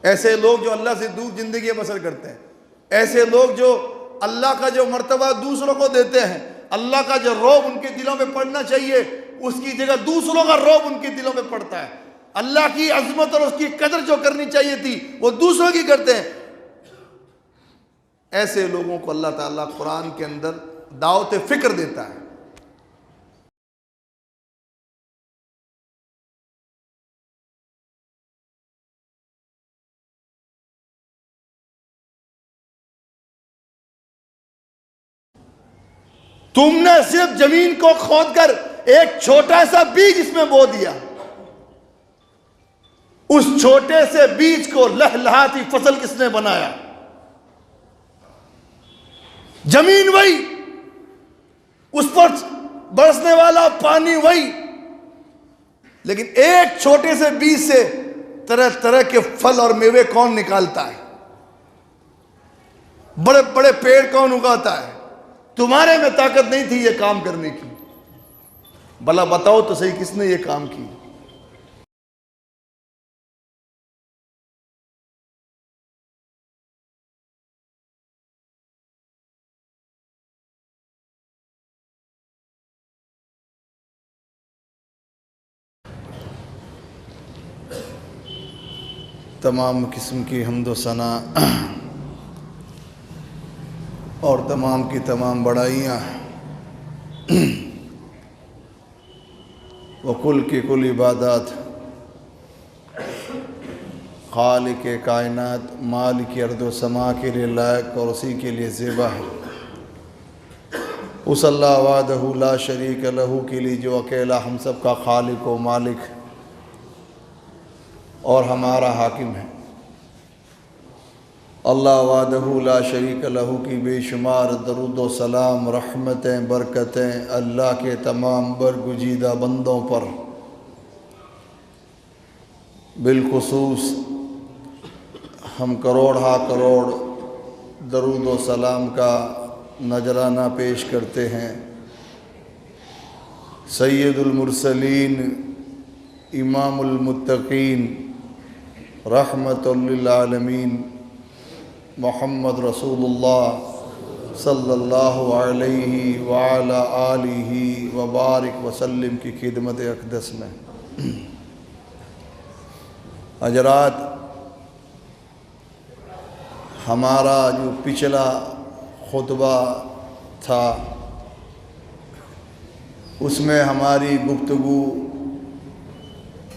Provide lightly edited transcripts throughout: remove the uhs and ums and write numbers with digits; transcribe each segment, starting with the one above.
ایسے لوگ جو اللہ سے دور زندگی بسر کرتے ہیں، ایسے لوگ جو اللہ کا جو مرتبہ دوسروں کو دیتے ہیں، اللہ کا جو رعب ان کے دلوں میں پڑنا چاہیے اس کی جگہ دوسروں کا رعب ان کے دلوں میں پڑتا ہے، اللہ کی عظمت اور اس کی قدر جو کرنی چاہیے تھی وہ دوسروں کی کرتے ہیں۔ ایسے لوگوں کو اللہ تعالیٰ قرآن کے اندر دعوت فکر دیتا ہے۔ تم نے صرف زمین کو کھود کر ایک چھوٹا سا بیج اس میں بو دیا، اس چھوٹے سے بیج کو لہلہاتی فصل کس نے بنایا؟ زمین وہی، اس پر برسنے والا پانی وہی، لیکن ایک چھوٹے سے بیج سے طرح طرح کے پھل اور میوے کون نکالتا ہے؟ بڑے بڑے پیڑ کون اگاتا ہے؟ تمہارے میں طاقت نہیں تھی یہ کام کرنے کی، بھلا بتاؤ تو صحیح کس نے یہ کام کی؟ تمام قسم کی حمد و ثنا اور تمام کی تمام بڑائیاں وکل کی کل عبادات خالق کائنات مالک ارض و سما کے لیے لائق اور اسی کے لیے زیبا ہے۔ اس اللہ وحدہ لا شریک لہ کے لیے جو اکیلا ہم سب کا خالق و مالک اور ہمارا حاکم ہے۔ اللہ وحدہ لا شریک لہ کی بے شمار درود و سلام، رحمتیں، برکتیں اللہ کے تمام برگزیدہ بندوں پر، بالخصوص ہم کروڑ کروڑ درود و سلام کا نذرانہ پیش کرتے ہیں سید المرسلین، امام المتقین، رحمت للعالمین، محمد رسول اللہ صلی اللہ علیہ وعلی آلہ وبارک وسلم کی خدمت اقدس میں۔ حضرات، ہمارا جو پچھلا خطبہ تھا اس میں ہماری گفتگو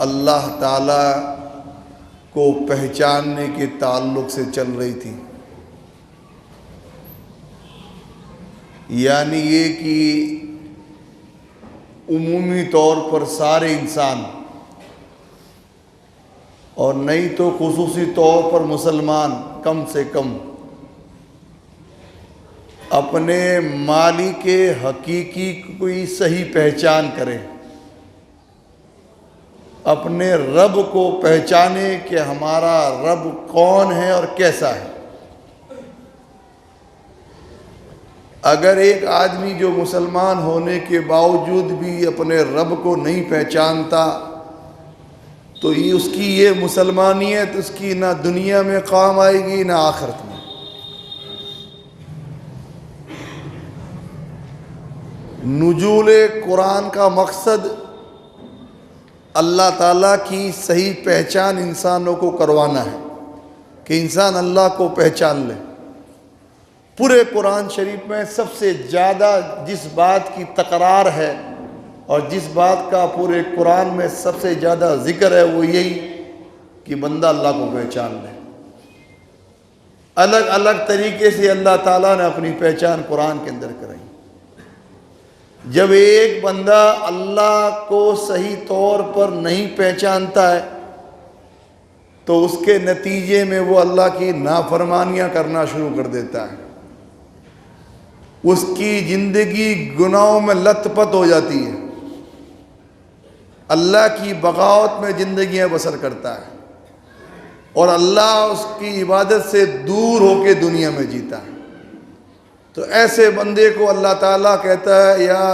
اللہ تعالیٰ کو پہچاننے کے تعلق سے چل رہی تھی، یعنی یہ کہ عمومی طور پر سارے انسان اور نہیں تو خصوصی طور پر مسلمان کم سے کم اپنے مالک حقیقی کوئی صحیح پہچان کرے، اپنے رب کو پہچانے کہ ہمارا رب کون ہے اور کیسا ہے۔ اگر ایک آدمی جو مسلمان ہونے کے باوجود بھی اپنے رب کو نہیں پہچانتا تو اس کی یہ مسلمانیت اس کی نہ دنیا میں کام آئے گی نہ آخرت میں۔ نزول قرآن کا مقصد اللہ تعالیٰ کی صحیح پہچان انسانوں کو کروانا ہے کہ انسان اللہ کو پہچان لے۔ پورے قرآن شریف میں سب سے زیادہ جس بات کی تکرار ہے اور جس بات کا پورے قرآن میں سب سے زیادہ ذکر ہے وہ یہی کہ بندہ اللہ کو پہچان لے۔ الگ الگ طریقے سے اللہ تعالیٰ نے اپنی پہچان قرآن کے اندر کرائی۔ جب ایک بندہ اللہ کو صحیح طور پر نہیں پہچانتا ہے تو اس کے نتیجے میں وہ اللہ کی نافرمانیاں کرنا شروع کر دیتا ہے، اس کی زندگی گناہوں میں لت پت ہو جاتی ہے، اللہ کی بغاوت میں زندگیاں بسر کرتا ہے اور اللہ اس کی عبادت سے دور ہو کے دنیا میں جیتا ہے۔ تو ایسے بندے کو اللہ تعالیٰ کہتا ہے یا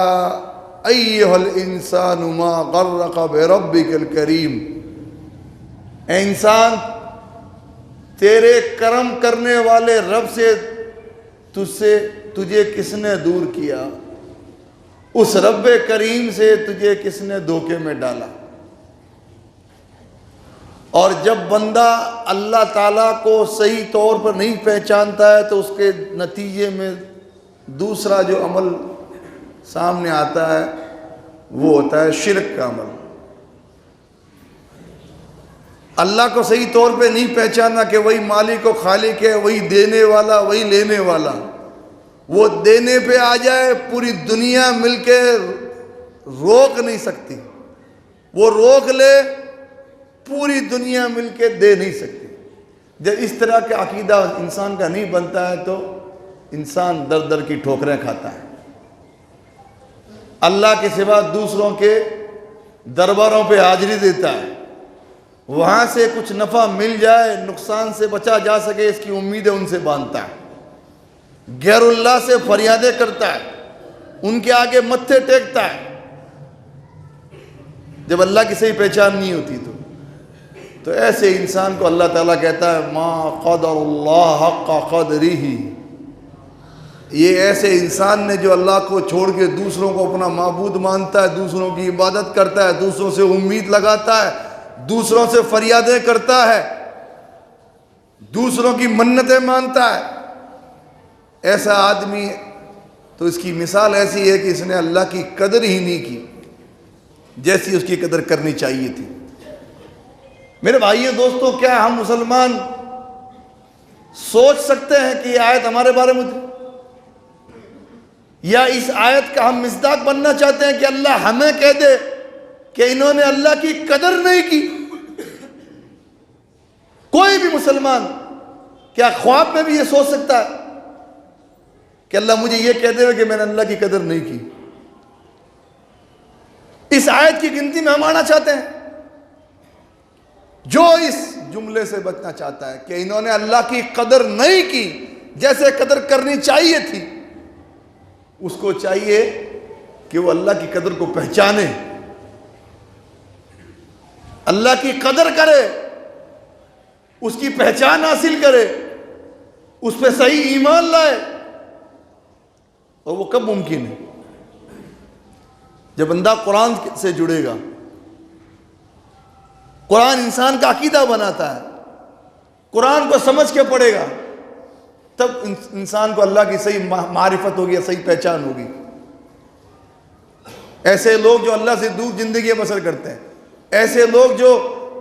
ایھا الانسان ما غرک بربک الکریم، اے انسان تیرے کرم کرنے والے رب سے تجھے کس نے دور کیا؟ اس رب کریم سے تجھے کس نے دھوکے میں ڈالا؟ اور جب بندہ اللہ تعالیٰ کو صحیح طور پر نہیں پہچانتا ہے تو اس کے نتیجے میں دوسرا جو عمل سامنے آتا ہے وہ ہوتا ہے شرک کا عمل۔ اللہ کو صحیح طور پہ نہیں پہچانا کہ وہی مالک و خالق ہے، وہی دینے والا، وہی لینے والا۔ وہ دینے پہ آ جائے پوری دنیا مل کے روک نہیں سکتی، وہ روک لے پوری دنیا مل کے دے نہیں سکتی۔ جب اس طرح کا عقیدہ انسان کا نہیں بنتا ہے تو انسان در در کی ٹھوکریں کھاتا ہے۔ اللہ کے سوا دوسروں کے درباروں پہ حاضری دیتا ہے، وہاں سے کچھ نفع مل جائے، نقصان سے بچا جا سکے اس کی امیدیں ان سے باندھتا ہے، غیر اللہ سے فریادیں کرتا ہے، ان کے آگے متھے ٹیکتا ہے۔ جب اللہ کی صحیح پہچان نہیں ہوتی تو ایسے انسان کو اللہ تعالیٰ کہتا ہے ما قدر اللہ حق قدرہ۔ یہ ایسے انسان نے جو اللہ کو چھوڑ کے دوسروں کو اپنا معبود مانتا ہے، دوسروں کی عبادت کرتا ہے، دوسروں سے امید لگاتا ہے، دوسروں سے فریادیں کرتا ہے، دوسروں کی منتیں مانتا ہے، ایسا آدمی تو اس کی مثال ایسی ہے کہ اس نے اللہ کی قدر ہی نہیں کی جیسی اس کی قدر کرنی چاہیے تھی۔ میرے بھائیو دوستو، کیا ہم مسلمان سوچ سکتے ہیں کہ یہ آیت ہمارے بارے میں تھی؟ یا اس آیت کا ہم مصداق بننا چاہتے ہیں کہ اللہ ہمیں کہہ دے کہ انہوں نے اللہ کی قدر نہیں کی؟ کوئی بھی مسلمان کیا خواب میں بھی یہ سوچ سکتا ہے کہ اللہ مجھے یہ کہہ دے کہ میں نے اللہ کی قدر نہیں کی؟ اس آیت کی گنتی میں ہم آنا چاہتے ہیں۔ جو اس جملے سے بچنا چاہتا ہے کہ انہوں نے اللہ کی قدر نہیں کی جیسے قدر کرنی چاہیے تھی، اس کو چاہیے کہ وہ اللہ کی قدر کو پہچانے، اللہ کی قدر کرے، اس کی پہچان حاصل کرے، اس پہ صحیح ایمان لائے۔ اور وہ کب ممکن ہے؟ جب بندہ قرآن سے جڑے گا، قرآن انسان کا عقیدہ بناتا ہے، قرآن کو سمجھ کے پڑھے گا، تب انسان کو اللہ کی صحیح معرفت ہوگی، صحیح پہچان ہوگی۔ ایسے لوگ جو اللہ سے دور زندگی بسر کرتے ہیں، ایسے لوگ جو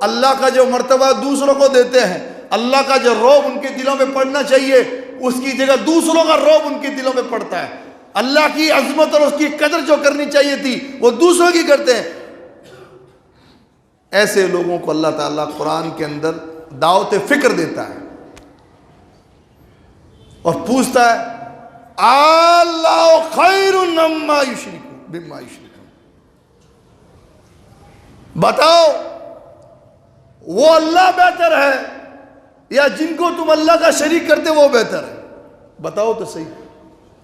اللہ کا جو مرتبہ دوسروں کو دیتے ہیں، اللہ کا جو رعب ان کے دلوں میں پڑنا چاہیے اس کی جگہ دوسروں کا رعب ان کے دلوں میں پڑتا ہے، اللہ کی عظمت اور اس کی قدر جو کرنی چاہیے تھی وہ دوسروں کی کرتے ہیں۔ ایسے لوگوں کو اللہ تعالیٰ قرآن کے اندر دعوت فکر دیتا ہے اور پوچھتا ہے اللہ خیر مما یشرکون، بتاؤ وہ اللہ بہتر ہے یا جن کو تم اللہ کا شریک کرتے وہ بہتر ہے؟ بتاؤ تو صحیح،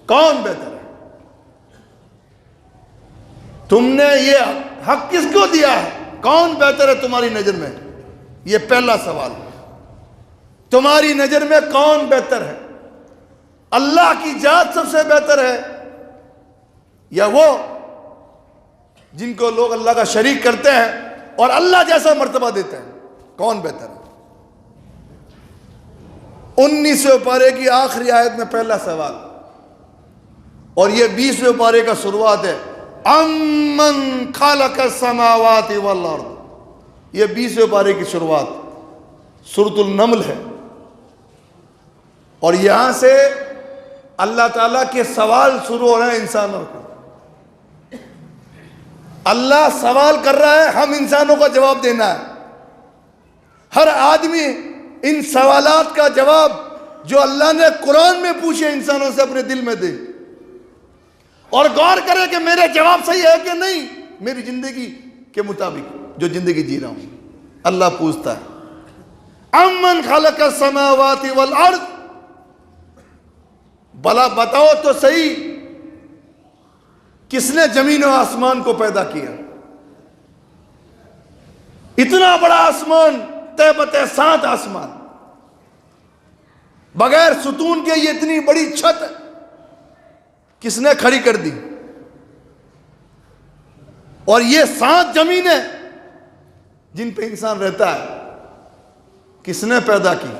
کون بہتر ہے؟ تم نے یہ حق کس کو دیا ہے؟ کون بہتر ہے تمہاری نظر میں؟ یہ پہلا سوال۔ تمہاری نظر میں کون بہتر ہے؟ اللہ کی ذات سب سے بہتر ہے یا وہ جن کو لوگ اللہ کا شریک کرتے ہیں اور اللہ جیسا مرتبہ دیتے ہیں؟ کون بہتر ہے؟ 19ویں پارے کی آخری آیت میں پہلا سوال، اور یہ 20ویں پارے کا شروعات ہے، امن خلق السماوات والارض۔ یہ 20ویں پارے کی شروعات سورۃ النمل ہے، اور یہاں سے اللہ تعالیٰ کے سوال شروع ہو رہے ہیں انسانوں کو۔ اللہ سوال کر رہا ہے، ہم انسانوں کا جواب دینا ہے۔ ہر آدمی ان سوالات کا جواب جو اللہ نے قرآن میں پوچھے انسانوں سے اپنے دل میں دے، اور غور کرے کہ میرے جواب صحیح ہے کہ نہیں میری زندگی کے مطابق جو زندگی جی رہا ہوں۔ اللہ پوچھتا ہے امن خلق السماوات والارض، بلا بتاؤ تو صحیح کس نے زمین و آسمان کو پیدا کیا؟ اتنا بڑا آسمان، تے بتے 7 آسمان، بغیر ستون کے یہ اتنی بڑی چھت کس نے کھڑی کر دی؟ اور یہ 7 زمینیں جن پہ انسان رہتا ہے کس نے پیدا کی؟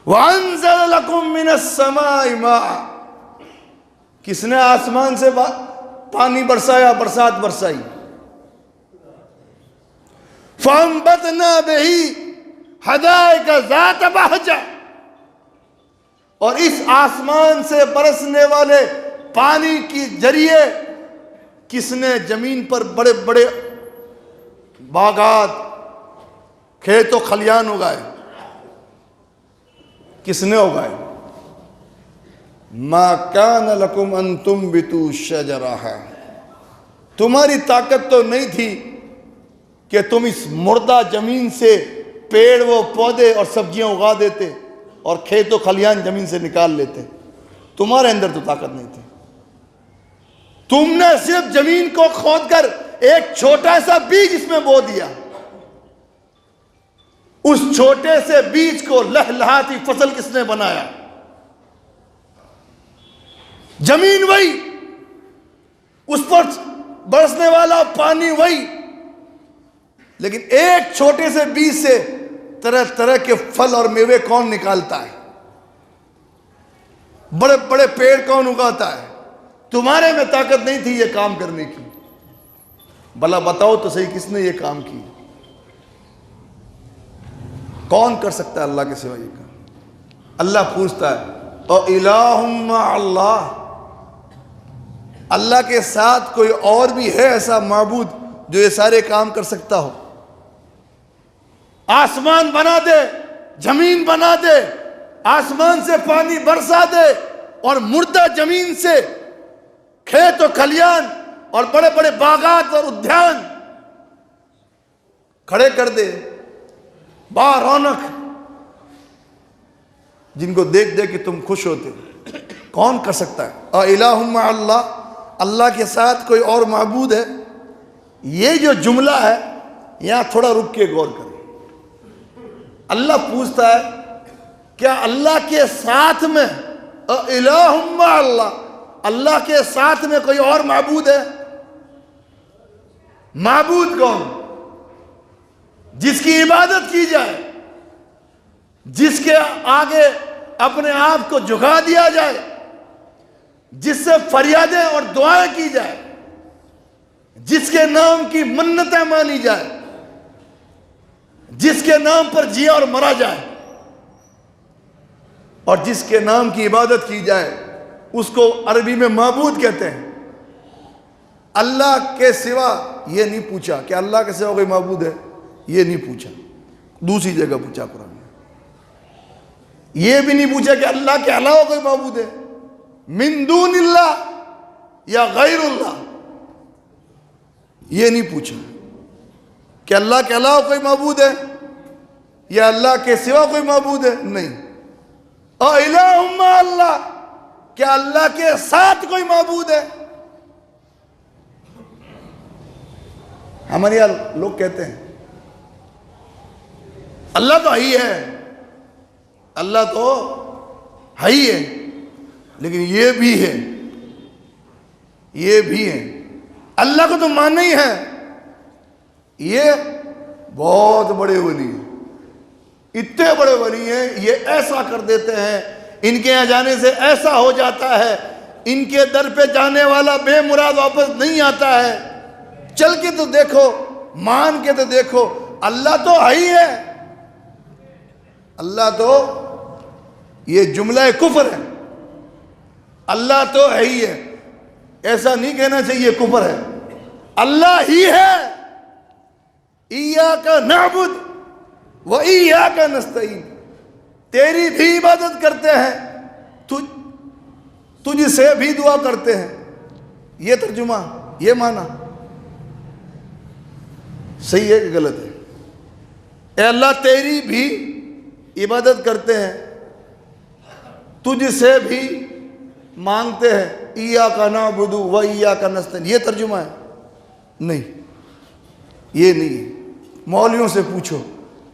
وَأَنزَلَ لَكُم مِّنَ السَّمَاءِ مَاءً، کس نے آسمان سے پانی برسایا، برسات برسائی؟ فَأَنبَتْنَا بِهِ حَدَائِقَ ذَاتَ بَهْجَةٍ، اور اس آسمان سے برسنے والے پانی کے ذریعے کس نے زمین پر بڑے بڑے باغات، کھیت و کھلیان اگائے؟ کس نے اگائے؟ مَا كَانَ لَكُمْ أَن تُنبِتُوا شَجَرَهَا، تمہاری طاقت تو نہیں تھی کہ تم اس مردہ زمین سے پیڑ و پودے اور سبزیاں اگا دیتے اور کھیت و کھلیان زمین سے نکال لیتے، تمہارے اندر تو طاقت نہیں تھی۔ تم نے صرف زمین کو کھود کر ایک چھوٹا سا بیج اس میں بو دیا، اس چھوٹے سے بیج کو لہلہاتی فصل کس نے بنایا؟ زمین وہی، اس پر برسنے والا پانی وہی، لیکن ایک چھوٹے سے بیج سے طرح طرح کے پھل اور میوے کون نکالتا ہے؟ بڑے بڑے پیڑ کون اگاتا ہے؟ تمہارے میں طاقت نہیں تھی یہ کام کرنے کی، بھلا بتاؤ تو صحیح کس نے یہ کام کی؟ کون کر سکتا ہے اللہ کے سوا یہ کام؟ اللہ پوچھتا ہے اَإِلَٰهٌ مَّعَ اللَّهِ، اللہ کے ساتھ کوئی اور بھی ہے ایسا معبود جو یہ سارے کام کر سکتا ہو؟ آسمان بنا دے، زمین بنا دے، آسمان سے پانی برسا دے اور مردہ زمین سے کھیت و کھلیان اور بڑے بڑے باغات اور ادیان کھڑے کر دے، با رونق، جن کو دیکھ دیکھ کے تم خوش ہوتے، کون کر سکتا ہے؟ اَإِلَٰهٌ مَّعَ اللَّهِ، اللہ کے ساتھ کوئی اور معبود ہے؟ یہ جو جملہ ہے یہاں تھوڑا رک کے غور کریں۔ اللہ پوچھتا ہے کیا اللہ کے ساتھ میں اِلَٰهٌ مَّعَ اللَّهِ، اللہ کے ساتھ میں کوئی اور معبود ہے؟ معبود کون؟ جس کی عبادت کی جائے، جس کے آگے اپنے آپ کو جھکا دیا جائے، جس سے فریادیں اور دعائیں کی جائے، جس کے نام کی منتیں مانی جائے، جس کے نام پر جیا اور مرا جائے، اور جس کے نام کی عبادت کی جائے، اس کو عربی میں معبود کہتے ہیں۔ اللہ کے سوا یہ نہیں پوچھا کہ اللہ کے سوا کوئی معبود ہے، یہ نہیں پوچھا، دوسری جگہ پوچھا قرآن میں۔ یہ بھی نہیں پوچھا کہ اللہ کے علاوہ کوئی معبود ہے، من دون اللہ یا غیر اللہ، یہ نہیں پوچھا کہ اللہ کے علاوہ کوئی معبود ہے یا اللہ کے سوا کوئی معبود ہے، نہیں۔ اَإِلَٰهٌ مَّعَ اللَّهِ، کیا اللہ کے ساتھ کوئی معبود ہے؟ ہمارے یہاں لوگ کہتے ہیں اللہ تو ہی ہے، اللہ تو ہی ہے، لیکن یہ بھی ہے، یہ بھی ہے، اللہ کو تو ماننا ہی ہے۔ یہ بہت بڑے ولی ہیں، اتنے بڑے ولی ہیں، یہ ایسا کر دیتے ہیں، ان کے یہاں جانے سے ایسا ہو جاتا ہے، ان کے در پہ جانے والا بے مراد واپس نہیں آتا ہے۔ چل کے تو دیکھو، مان کے تو دیکھو، اللہ تو ہی ہے، اللہ تو، یہ جملہ کفر ہے، اللہ تو ہے ہی ہے، ایسا نہیں کہنا چاہیے کفر ہے، اللہ ہی ہے۔ ایاک نعبد و ایاک نستعین، تیری بھی عبادت کرتے ہیں، تجھ سے بھی دعا کرتے ہیں، یہ ترجمہ، یہ معنی صحیح ہے کہ غلط ہے؟ اے اللہ تیری بھی عبادت کرتے ہیں، تجھ سے بھی مانگتے ہیں، ایاک نعبد و ایاک نستعین، یہ ترجمہ ہے؟ نہیں، یہ نہیں ہے۔ مولویوں سے پوچھو،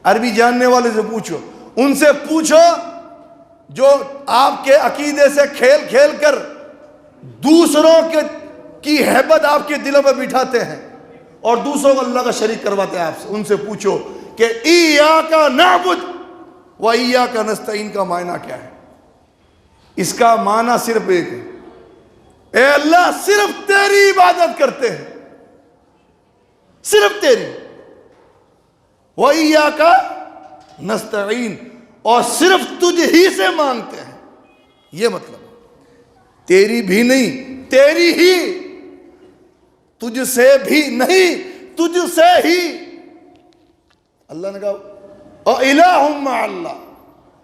عربی جاننے والے سے پوچھو، ان سے پوچھو جو آپ کے عقیدے سے کھیل کھیل کر دوسروں کی ہیبت آپ کے دلوں میں بٹھاتے ہیں اور دوسروں کو اللہ کا شریک کرواتے ہیں آپ سے. ان سے پوچھو کہ ایاک نعبد و ایاک نستعین کا معنی کیا ہے. اس کا معنی صرف ایک ہے, اے اللہ صرف تیری عبادت کرتے ہیں, صرف تیری. وَإِيَّاكَ نَسْتَعِينُ, اور صرف تجھ ہی سے مانگتے ہیں. یہ مطلب تیری بھی نہیں, تیری ہی, تجھ سے بھی نہیں, تجھ سے ہی. اللہ نے کہا اِلَٰهٌ مَّعَ اللَّهِ,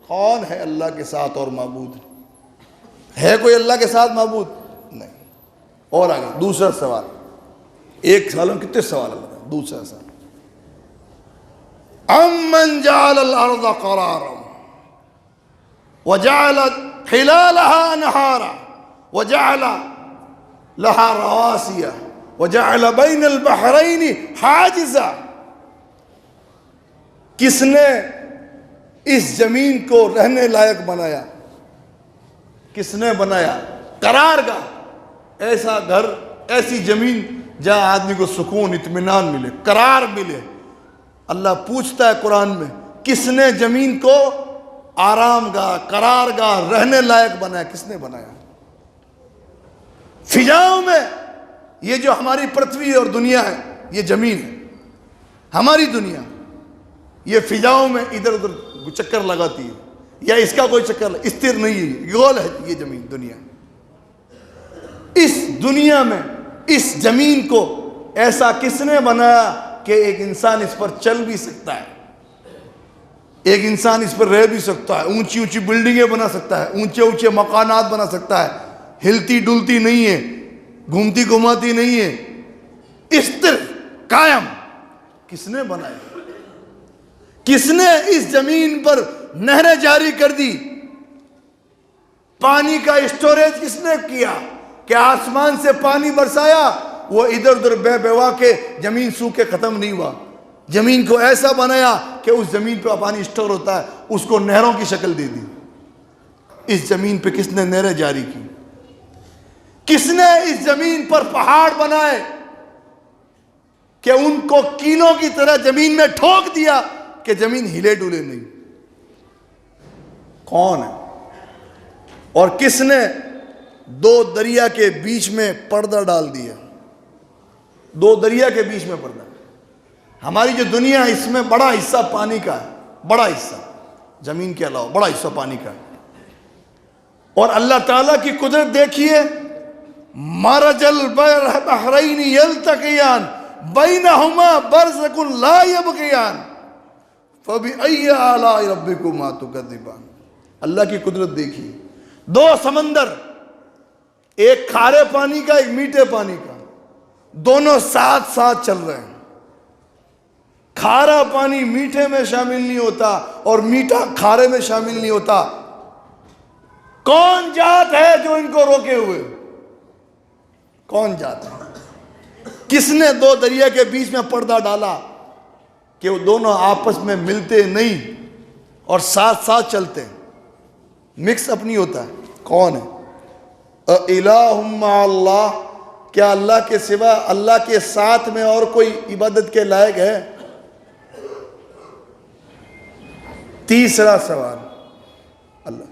کون ہے اللہ کے ساتھ اور معبود ہے کوئی اللہ کے ساتھ معبود نہیں. اور آگے دوسرا سوال, ایک سوال میں کتنے سوال ہے. دوسرا سوال, امن جعل الارض قرارا وجعل خلالها انہارا وجعل لها رواسي وجعل بين البحرين حاجزا. کس نے اس زمین کو رہنے لائق بنایا؟ کس نے بنایا؟ قرار گاہ, ایسا گھر, ایسی زمین جہاں آدمی کو سکون اطمینان ملے, قرار ملے. اللہ پوچھتا ہے قرآن میں, کس نے زمین کو آرام گاہ, قرار گاہ, رہنے لائق بنایا؟ کس نے بنایا؟ فضاؤں میں یہ جو ہماری پرتھوی اور دنیا ہے, یہ زمین ہے ہماری دنیا, یہ فضاؤں میں ادھر ادھر چکر لگاتی ہے, یا اس کا کوئی چکر استر نہیں ہے, گول ہے یہ زمین دنیا. اس دنیا میں اس زمین کو ایسا کس نے بنایا کہ ایک انسان اس پر چل بھی سکتا ہے, ایک انسان اس پر رہ بھی سکتا ہے, اونچی اونچی بلڈنگیں بنا سکتا ہے, اونچے اونچے مکانات بنا سکتا ہے, ہلتی ڈلتی نہیں ہے, گھومتی گھماتی نہیں ہے, استر قائم. کس نے بنایا؟ کس نے اس زمین پر نہریں جاری کر دی؟ پانی کا اسٹوریج کس نے کیا کہ آسمان سے پانی برسایا, وہ ادھر ادھر بہ بہوا کے زمین سوکھ کے ختم نہیں ہوا. زمین کو ایسا بنایا کہ اس زمین پہ پانی اسٹور ہوتا ہے, اس کو نہروں کی شکل دے دی. اس زمین پہ کس نے نہریں جاری کی؟ کس نے اس زمین پر پہاڑ بنائے کہ ان کو کینوں کی طرح زمین میں ٹھوک دیا کہ زمین ہلے ڈولے نہیں؟ کون ہے؟ اور کس نے دو دریا کے بیچ میں پردہ ڈال دیا؟ دو دریا کے بیچ میں پردہ. ہماری جو دنیا ہے اس میں بڑا حصہ پانی کا ہے, بڑا حصہ, زمین کے علاوہ بڑا حصہ پانی کا ہے. اور اللہ تعالیٰ کی قدرت دیکھیے, مرج البحرین یلتقیان بینہما برزخ لا یبغیان فبأی آلاء ربکما تکذبان. اللہ کی قدرت دیکھیے, دو سمندر, ایک کھارے پانی کا, ایک میٹھے پانی کا, دونوں ساتھ ساتھ چل رہے ہیں. کھارا پانی میٹھے میں شامل نہیں ہوتا اور میٹھا کھارے میں شامل نہیں ہوتا. کون ذات ہے جو ان کو روکے ہوئے؟ کون ذات ہے؟ کس نے دو دریا کے بیچ میں پردہ ڈالا کہ وہ دونوں آپس میں ملتے نہیں اور ساتھ ساتھ چلتے ہیں, مکس اپ نہیں ہوتا ہے؟ کون ہے؟ الہ مع اللہ, کیا اللہ کے سوا اللہ کے ساتھ میں اور کوئی عبادت کے لائق ہے؟ تیسرا سوال, اللہ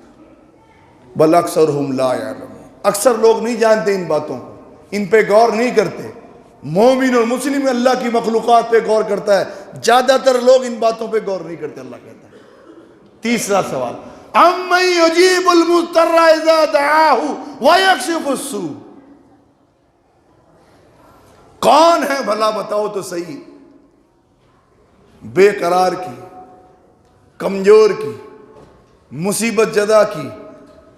بل اکثرہم لا یعلمون, اکثر لوگ نہیں جانتے ان باتوں کو, ان پہ غور نہیں کرتے. مومن اور مسلم اللہ کی مخلوقات پہ غور کرتا ہے, زیادہ تر لوگ ان باتوں پہ غور نہیں کرتے. اللہ کہتا ہے. تیسرا سوال, امن یجیب المضطر اذا دعاہ ویکشف السوء, کون ہے بھلا بتاؤ تو صحیح, بے قرار کی, کمزور کی, مصیبت زدہ کی,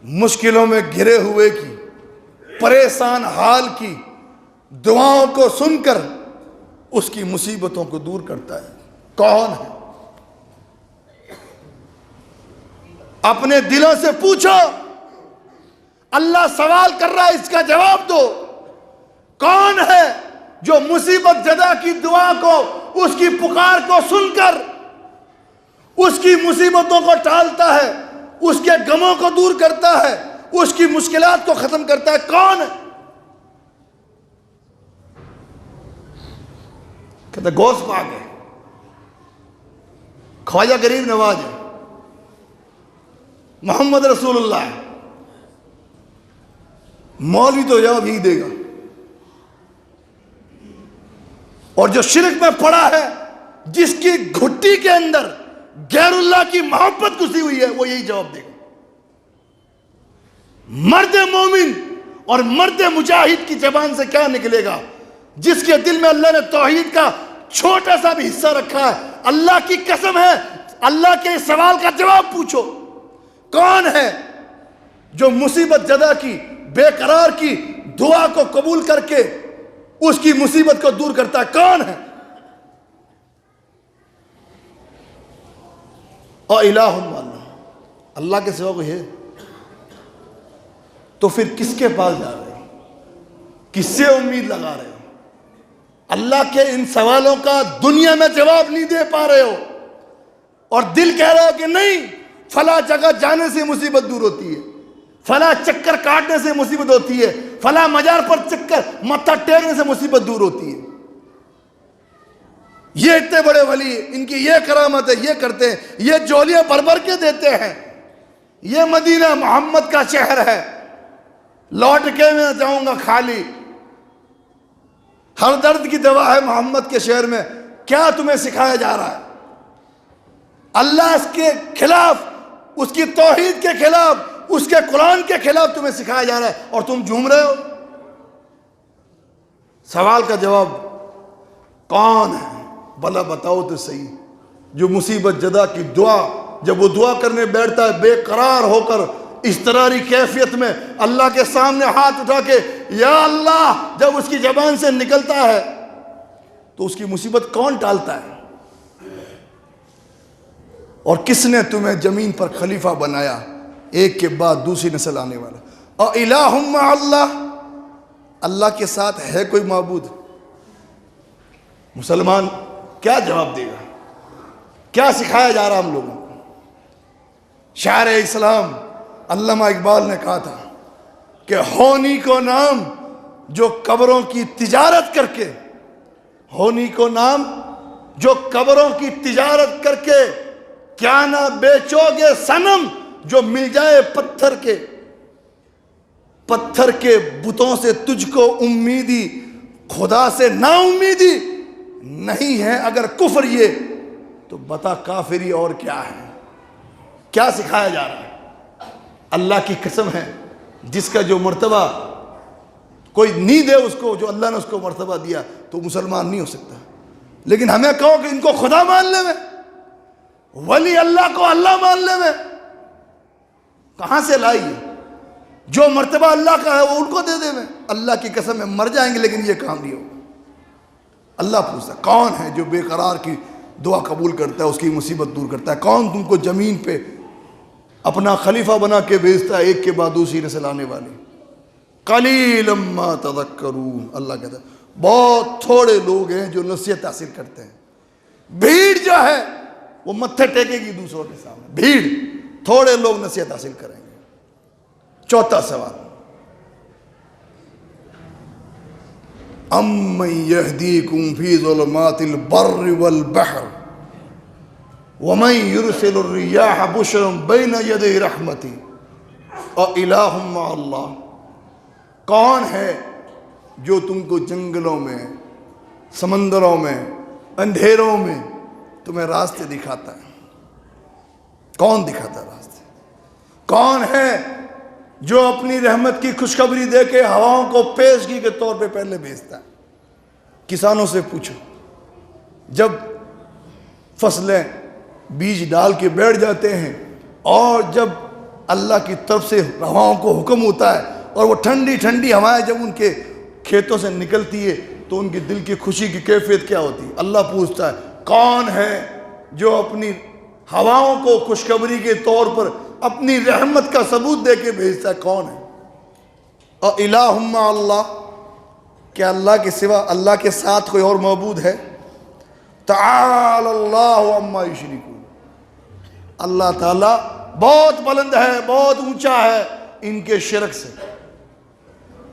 مشکلوں میں گھرے ہوئے کی, پریشان حال کی دعاؤں کو سن کر اس کی مصیبتوں کو دور کرتا ہے؟ کون ہے؟ اپنے دلوں سے پوچھو, اللہ سوال کر رہا ہے, اس کا جواب دو. کون ہے جو مصیبت زدہ کی دعا کو, اس کی پکار کو سن کر اس کی مصیبتوں کو ٹالتا ہے، اس کے غموں کو دور کرتا ہے، اس کی مشکلات کو ختم کرتا ہے؟ کون ہے؟ کہتا ہے غوث پاک ہے، خواجہ غریب نواز ہے، محمد رسول اللہ ہے۔ مولوی تو جواب ہی دے گا، اور جو شرک میں پڑا ہے، جس کی گھٹی کے اندر غیر اللہ کی محبت گھسی ہوئی ہے، وہ یہی جواب دے گا۔ مرد مومن اور مرد مجاہد کی زبان سے کیا نکلے گا؟ جس کے دل میں اللہ نے توحید کا چھوٹا سا بھی حصہ رکھا ہے۔ اللہ کی قسم ہے، اللہ کے اس سوال کا جواب پوچھو، کون ہے جو مصیبت زدہ کی، بے قرار کی دعا کو قبول کر کے اس کی مصیبت کو دور کرتا ہے؟ کون ہے؟ الہ مع اللہ، اللہ کے سوا کوئی ہے؟ تو پھر کس کے پاس جا رہے ہو؟ کس سے امید لگا رہے ہو؟ اللہ کے ان سوالوں کا دنیا میں جواب نہیں دے پا رہے ہو، اور دل کہہ رہا ہو کہ نہیں، فلاں جگہ جانے سے مصیبت دور ہوتی ہے، فلاں چکر کاٹنے سے مصیبت ہوتی ہے، فلاں مزار پر چکر متھا ٹیکنے سے مصیبت دور ہوتی ہے، یہ اتنے بڑے ولی، ان کی یہ کرامت ہے، یہ کرتے ہیں، یہ جولیاں بھر بھر کے دیتے ہیں، یہ مدینہ محمد کا شہر ہے، لوٹ کے میں جاؤں گا خالی، ہر درد کی دوا ہے محمد کے شہر میں۔ کیا تمہیں سکھایا جا رہا ہے؟ اللہ اس کے خلاف، اس کی توحید کے خلاف، اس کے قرآن کے خلاف تمہیں سکھایا جا رہا ہے، اور تم جھوم رہے ہو۔ سوال کا جواب کون ہے؟ بھلا بتاؤ تو صحیح۔ جو مصیبت زدہ کی دعا، جب وہ دعا کرنے بیٹھتا ہے بے قرار ہو کر، اضطراری کیفیت میں اللہ کے سامنے ہاتھ اٹھا کے یا اللہ جب اس کی زبان سے نکلتا ہے، تو اس کی مصیبت کون ٹالتا ہے؟ اور کس نے تمہیں زمین پر خلیفہ بنایا، ایک کے بعد دوسری نسل آنے والا؟ الہ مع اللہ، اللہ کے ساتھ ہے کوئی معبود؟ مسلمان کیا جواب دے گا؟ کیا سکھایا جا رہا ہم لوگوں کو؟ شاعر اسلام علامہ اقبال نے کہا تھا کہ ہونی کو نام جو قبروں کی تجارت کر کے، ہونی کو نام جو قبروں کی تجارت کر کے، کیا نہ بیچو گے صنم جو مل جائے پتھر کے، پتھر کے بتوں سے تجھ کو امیدی، خدا سے نا امیدی نہیں ہے اگر کفر یہ، تو بتا کافری اور کیا ہے؟ کیا سکھایا جا رہا ہے؟ اللہ کی قسم ہے، جس کا جو مرتبہ کوئی نہیں دے اس کو، جو اللہ نے اس کو مرتبہ دیا، تو مسلمان نہیں ہو سکتا۔ لیکن ہمیں کہو کہ ان کو خدا مان لے میں، ولی اللہ کو اللہ مان لے میں، کہاں سے لائی ہے؟ جو مرتبہ اللہ کا ہے وہ ان کو دے دے میں۔ اللہ کی قسم میں مر جائیں گے لیکن یہ کام نہیں ہوگا۔ اللہ پوچھتا کون ہے جو بے قرار کی دعا قبول کرتا ہے، اس کی مصیبت دور کرتا ہے؟ کون تم کو زمین پہ اپنا خلیفہ بنا کے بھیجتا ہے، ایک کے بعد دوسری نسل آنے والی؟ قلیلا ما تذکرون، اللہ کہتا ہے بہت تھوڑے لوگ ہیں جو نصیحت حاصل کرتے ہیں۔ بھیڑ جو ہے وہ متھے ٹیکے گی دوسروں کے سامنے، بھیڑ، تھوڑے لوگ نصیحت حاصل کریں گے۔ چوتھا سوال، امن یہدیکم فی ظلمات البر والبحر ومن یرسل الریاح بشرا بین یدی رحمتی الہ مع اللہ، کون ہے جو تم کو جنگلوں میں، سمندروں میں، اندھیروں میں تمہیں راستے دکھاتا ہے؟ کون دکھاتا ہے راستے؟ کون ہے جو اپنی رحمت کی خوشخبری دے کے ہواؤں کو پیشگی کے طور پہ پہلے بھیجتا ہے؟ کسانوں سے پوچھو، جب فصلیں بیج ڈال کے بیٹھ جاتے ہیں، اور جب اللہ کی طرف سے ہواؤں کو حکم ہوتا ہے، اور وہ ٹھنڈی ٹھنڈی ہوائیں جب ان کے کھیتوں سے نکلتی ہے، تو ان کی دل کی خوشی کی کیفیت کیا ہوتی ہے؟ اللہ پوچھتا ہے کون ہے جو اپنی ہواؤں کو خوشخبری کے طور پر اپنی رحمت کا ثبوت دے کے بھیجتا ہے؟ کون ہے؟ الہ مع اللہ، کیا اللہ کے سوا، اللہ کے ساتھ کوئی اور معبود ہے؟ تعالی اللہ عما یشرکون، اللہ تعالیٰ بہت بلند ہے، بہت اونچا ہے ان کے شرک سے.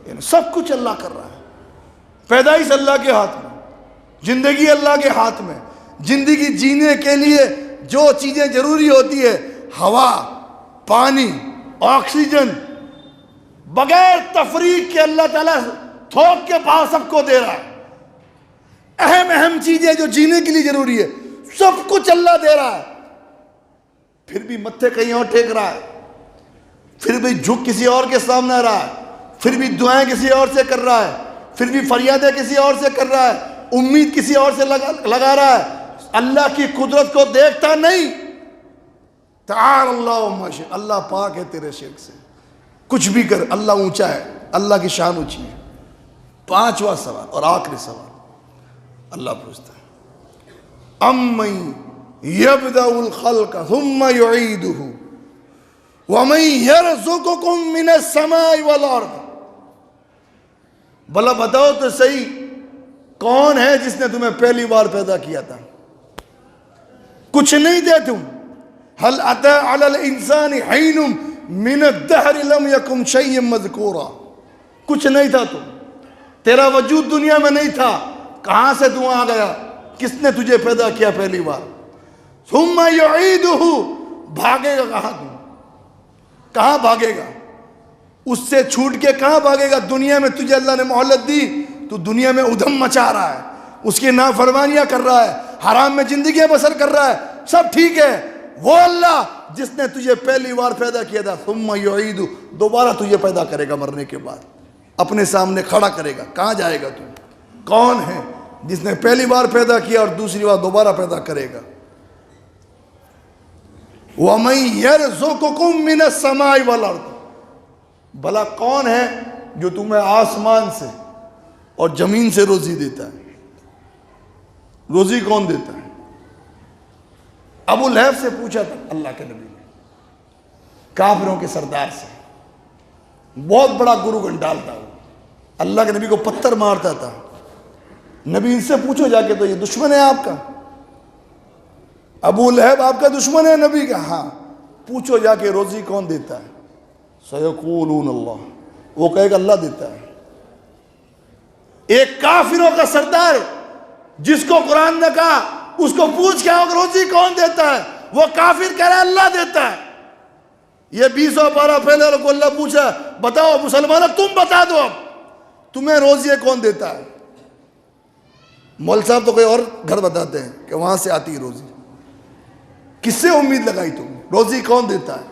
یعنی سب کچھ اللہ کر رہا ہے. پیدائش اللہ کے ہاتھ میں، زندگی اللہ کے ہاتھ میں. زندگی جینے کے لیے جو چیزیں ضروری ہوتی ہے، ہوا، پانی، آکسیجن، بغیر تفریق کے اللہ تعالیٰ تھوک کے پاس سب کو دے رہا ہے. اہم چیزیں جو جینے کے لیے ضروری ہے سب کچھ اللہ دے رہا ہے. پھر بھی متھے کہیں اور ٹیک رہا ہے، پھر بھی جھک کسی اور کے سامنے رہا ہے، پھر بھی دعائیں کسی اور سے کر رہا ہے، پھر بھی فریادیں کسی اور سے کر رہا ہے، امید کسی اور سے لگا رہا ہے. اللہ کی قدرت کو دیکھتا نہیں. تعال اللہ عما یشرک، اللہ پاک ہے تیرے شرک سے. کچھ بھی کر، اللہ اونچا ہے، اللہ کی شان اونچی ہے. 5واں سوال اور آخری سوال اللہ پوچھتا ہے، امن یبدأ الخلق ثم یعیدہ ومن یرزقکم من السماء والارض. بھلا بتاؤ تو صحیح، کون ہے جس نے تمہیں پہلی بار پیدا کیا تھا؟ کچھ نہیں تھے تم. هل اتى على الانسان حين من الدهر لم يكن شيئا مذكورا. کچھ نہیں تھا تم، تیرا وجود دنیا میں نہیں تھا. کہاں سے تو آ گیا؟ کس نے تجھے پیدا کیا پہلی بار؟ ثم يعيده، بھاگے گا کہاں تم؟ کہاں بھاگے گا؟ اس سے چھوٹ کے کہاں بھاگے گا؟ دنیا میں تجھے اللہ نے مہلت دی، تو دنیا میں ادھم مچا رہا ہے، اس کی نافرمانیاں کر رہا ہے، حرام میں زندگی بسر کر رہا ہے. سب ٹھیک ہے. وہ اللہ جس نے تجھے پہلی بار پیدا کیا تھا، ثم یعید، دوبارہ تجھے پیدا کرے گا مرنے کے بعد، اپنے سامنے کھڑا کرے گا. کہاں جائے گا تو؟ کون ہے جس نے پہلی بار پیدا کیا اور دوسری بار دوبارہ پیدا کرے گا؟ وَمَن يَرْزُقُكُم مِّنَ السَّمَاءِ وَالْأَرْضِ. بھلا کون ہے جو تمہیں آسمان سے اور زمین سے روزی دیتا ہے؟ روزی کون دیتا ہے؟ ابو لہب سے پوچھا تھا اللہ کے نبی نے، کافروں کے سردار سے، بہت بڑا گرو گنڈال تھا وہ، اللہ کے نبی کو پتھر مارتا تھا. نبی ان سے پوچھو جا کے، تو یہ دشمن ہے آپ کا؟ ابو لہب آپ کا دشمن ہے نبی کا؟ ہاں. پوچھو جا کے روزی کون دیتا ہے؟ سیقولون اللہ، وہ کہے گا اللہ دیتا ہے. ایک کافروں کا سردار جس کو قرآن نے کہا اس کو پوچھ کے آؤ کہ روزی کون دیتا ہے، وہ کافر کہہ رہا ہے اللہ دیتا ہے. یہ 20 پارہ پہلے کو اللہ پوچھا، بتاؤ مسلمانوں تم بتا دو اب تمہیں روزی کون دیتا ہے. مول صاحب تو کوئی اور گھر بتاتے ہیں کہ وہاں سے آتی ہے روزی. کس سے امید لگائی تم نے؟ روزی کون دیتا ہے؟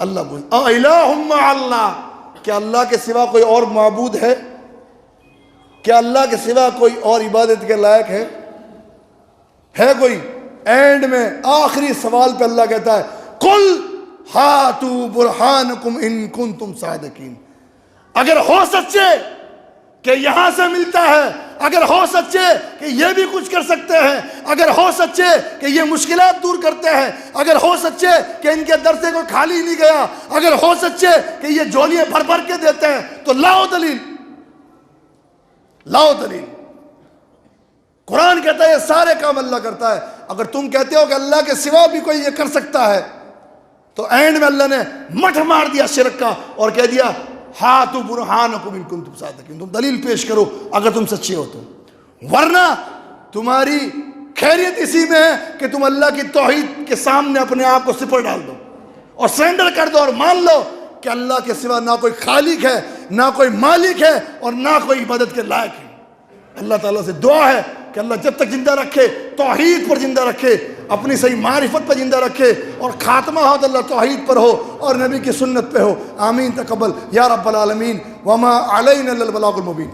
اللہ پوچھتا الہ مع اللہ، کیا اللہ کے سوا کوئی اور معبود ہے؟ کیا اللہ کے سوا کوئی اور عبادت کے لائق ہے کوئی؟ اینڈ میں آخری سوال پہ اللہ کہتا ہے قل ہاتوا برہانکم ان کنتم صادقین. اگر ہو سچے کہ یہاں سے ملتا ہے، اگر ہو سچے کہ یہ بھی کچھ کر سکتے ہیں، اگر ہو سچے کہ یہ مشکلات دور کرتے ہیں، اگر ہو سچے کہ ان کے در سے کوئی خالی نہیں گیا، اگر ہو سچے کہ یہ جولیاں بھر بھر کے دیتے ہیں، تو لاؤ دلیل، لاؤ دلیل. قرآن کہتا ہے یہ سارے کام اللہ کرتا ہے. اگر تم کہتے ہو کہ اللہ کے سوا بھی کوئی یہ کر سکتا ہے، تو اینڈ میں اللہ نے مٹھ مار دیا شرک کا اور کہہ دیا ہاتوا برہانکم ان کنتم صادقین، تم دلیل پیش کرو اگر تم سچے ہو تو. ورنہ تمہاری خیریت اسی میں ہے کہ تم اللہ کی توحید کے سامنے اپنے آپ کو سپر ڈال دو اور سرنڈر کر دو اور مان لو کہ اللہ کے سوا نہ کوئی خالق ہے، نہ کوئی مالک ہے اور نہ کوئی عبادت کے لائق ہے. اللہ تعالیٰ سے دعا ہے کہ اللہ جب تک زندہ رکھے توحید پر زندہ رکھے، اپنی صحیح معرفت پر زندہ رکھے، اور خاتمہ ہو تو اللہ توحید پر ہو اور نبی کی سنت پہ ہو. آمین. تقبل یا رب العالمین. وما علینا الا البلاغ المبین.